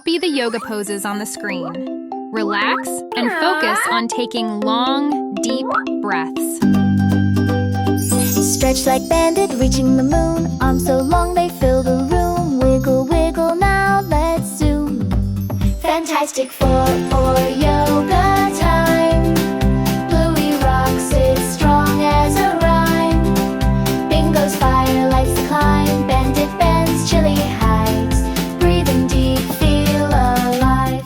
copy the yoga poses on the screen. Relax and focus on taking long, deep breaths. Stretch like bandit, reaching the moon. Arms so long they fill the room. Wiggle, wiggle, now let's zoom. Fantastic Four or yoga time. Bluey rocks it strong as a rhyme. Bingo's fire lights the climb. Bandit bends, chilly hides. Breathing deep, feel alive.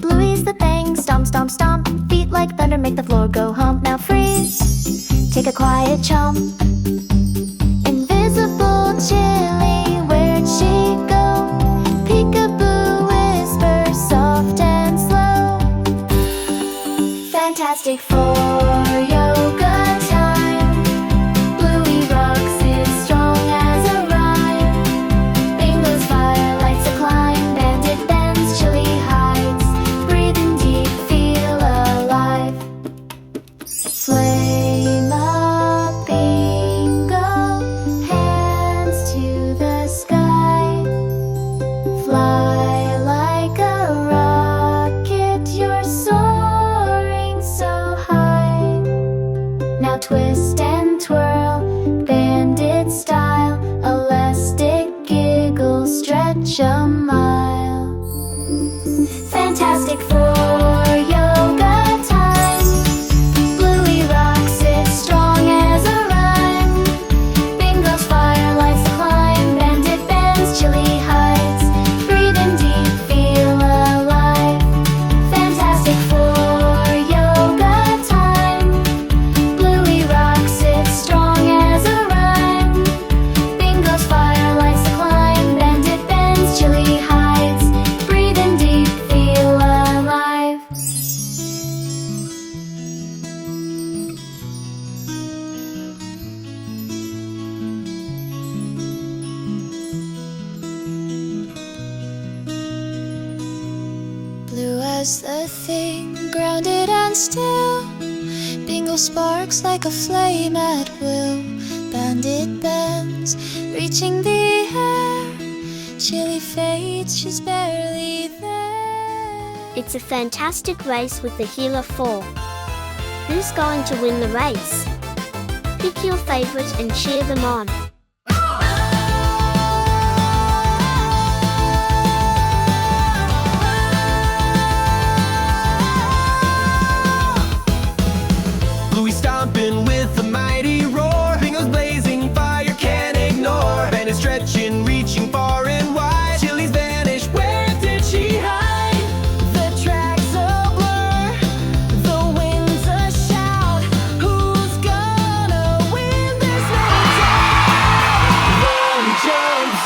Bluey's the thing, stomp, stomp, stomp. Feet like thunder make the floor go hump. Now freeze, take a quiet chomp. Invisible chili, where'd she go? Peekaboo whisper, soft and slow. Fantastic Four, yoga time. Bluey rocks it strong as a rhyme. Bingo's fire lights a climb. Bandit bends, chili hides. Breathing deep, feel alive. Flame up, bingo, hands to the sky. Fly like a rocket, you're soaring so high. Now twist and twirl, bandit style. Elastic giggle, stretch a mile. Fantastic Four, yoga time. Bluey rocks it strong as a rhyme. Bingo's fire lights the climb. Bandit bends, chili hides. Breathing deep, feel alive. Fantastic Four, yoga time. Bluey rocks it strong as a rhyme. Bingo's fire lights the climb. Bandit bends, chili hides. Breathing deep, feel alive. Blue as the thing, grounded and still. Bingo sparks like a flame at will. Bandit bends, reaching the air. Chili fades, she's barely there. It's a fantastic race with the Healer 4. Who's going to win the race? Pick your favorite and cheer them on. Bluey stomping with a mighty roar. Bingo's blazing fire, can't ignore. Bandit stretching, reaching far and wide. Chili's vanished, where did she hide? The track's a blur, the wind's a shout. Who's gonna win this race? One jumps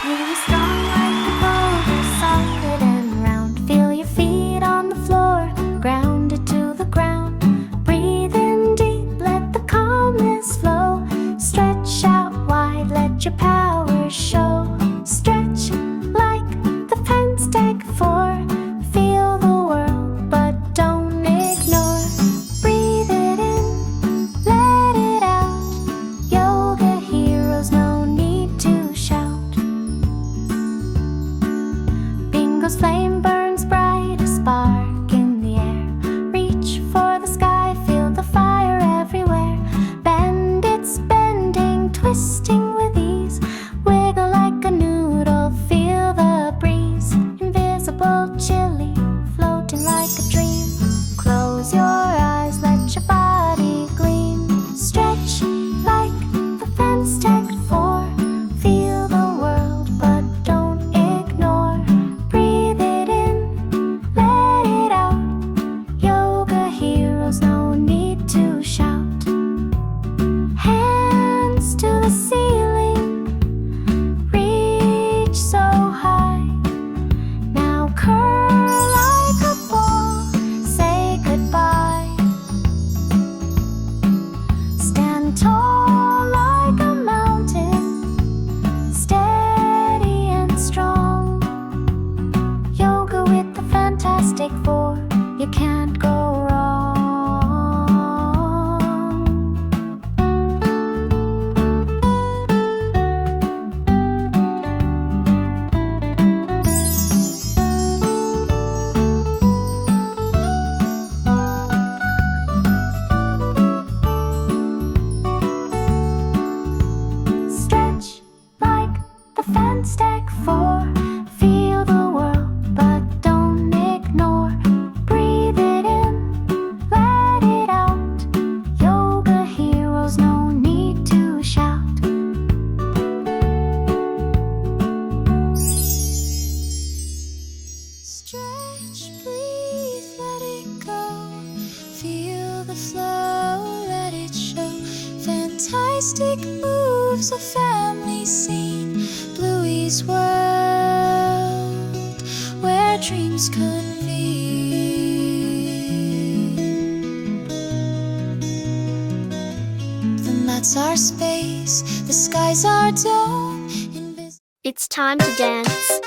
Really strong like a boulder, solid and round. Feel your feet on the floor, grounded to the ground. Breathe in deep, let the calmness flow. Stretch out wide, let your power show. Stretch like the Fantastic Four. Feel the world, but don't ignore. Breathe it in, let it out. Yoga heroes, no need to shout. Bingo's flame burns bright, a spark in the air. Reach for the sky, feel the fire everywhere. Bandits bending, twisting with ease. Wiggle like a noodle, feel the breeze. Invisible chili, floating like a dream. Close your eyes, let your body gleam. Stretch like the Fantastic Four. Feel the world, but don't ignore. Breathe it in, fantastic moves, a family scene, Bluey's world, where dreams convene. The mats are space, the skies are dome. It's time to dance.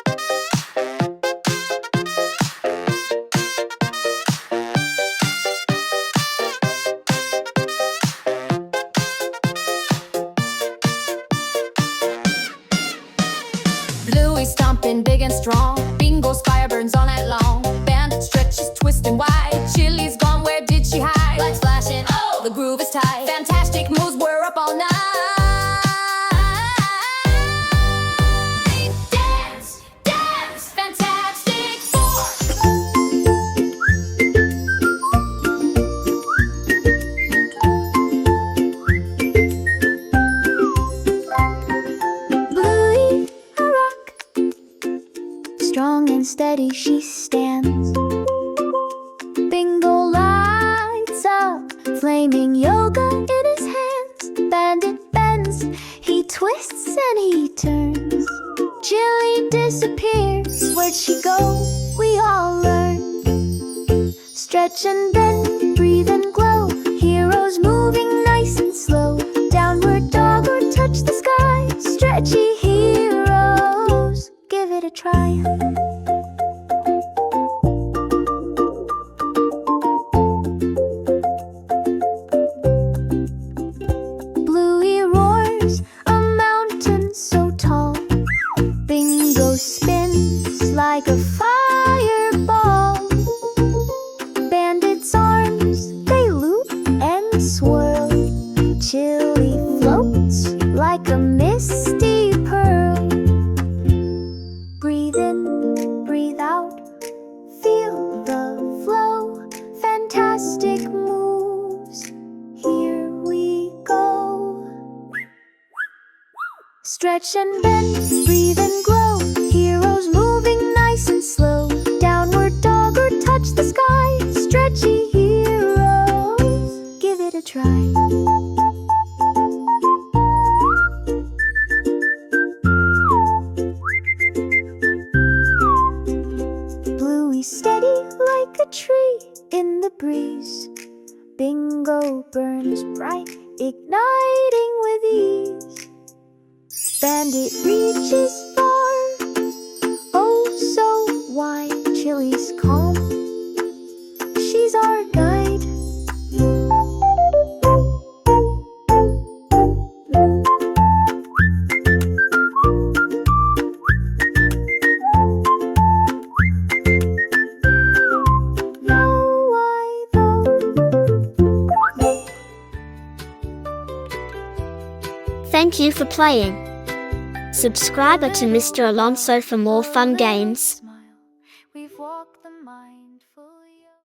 Bluey stomping big and strong. Bingo's fire burns all night long. Bandit stretches twisting wide. Chili's gone, where did she hide? Lights flashing, oh, the groove is tight. Fantastic moves, we're up all night. Dance, dance, Fantastic Four. Bluey, a rock, strong and steady she stands. Bingo lights up, flaming yoga in his hands. Bandit bends, he twists and he turns. Chili disappears, where'd she go? We all learn. Stretch and bend, breathe and glow. Heroes moving nice and slow. Downward dog or touch the sky. Stretchy heroes, give it a try. Bluey roars, a mountain so tall. Bingo spins like a fireball. Bandit's arms, they loop and swirl. Chili floats like a misty pearl. Breathe in, breathe out, feel the flow. Fantastic moves, here we go. Stretch and bend, breathe and glow. Heroes moving nice and slow. Downward dog or touch the sky. Stretchy heroes, give it a try. Bluey steady like a tree in the breeze. Bingo burns bright, igniting with ease. Bandit reaches far, oh so wide. Chili's calm, she's our guide. Know why though? Thank you for playing. Subscribe to Mr. Alonso for more fun games.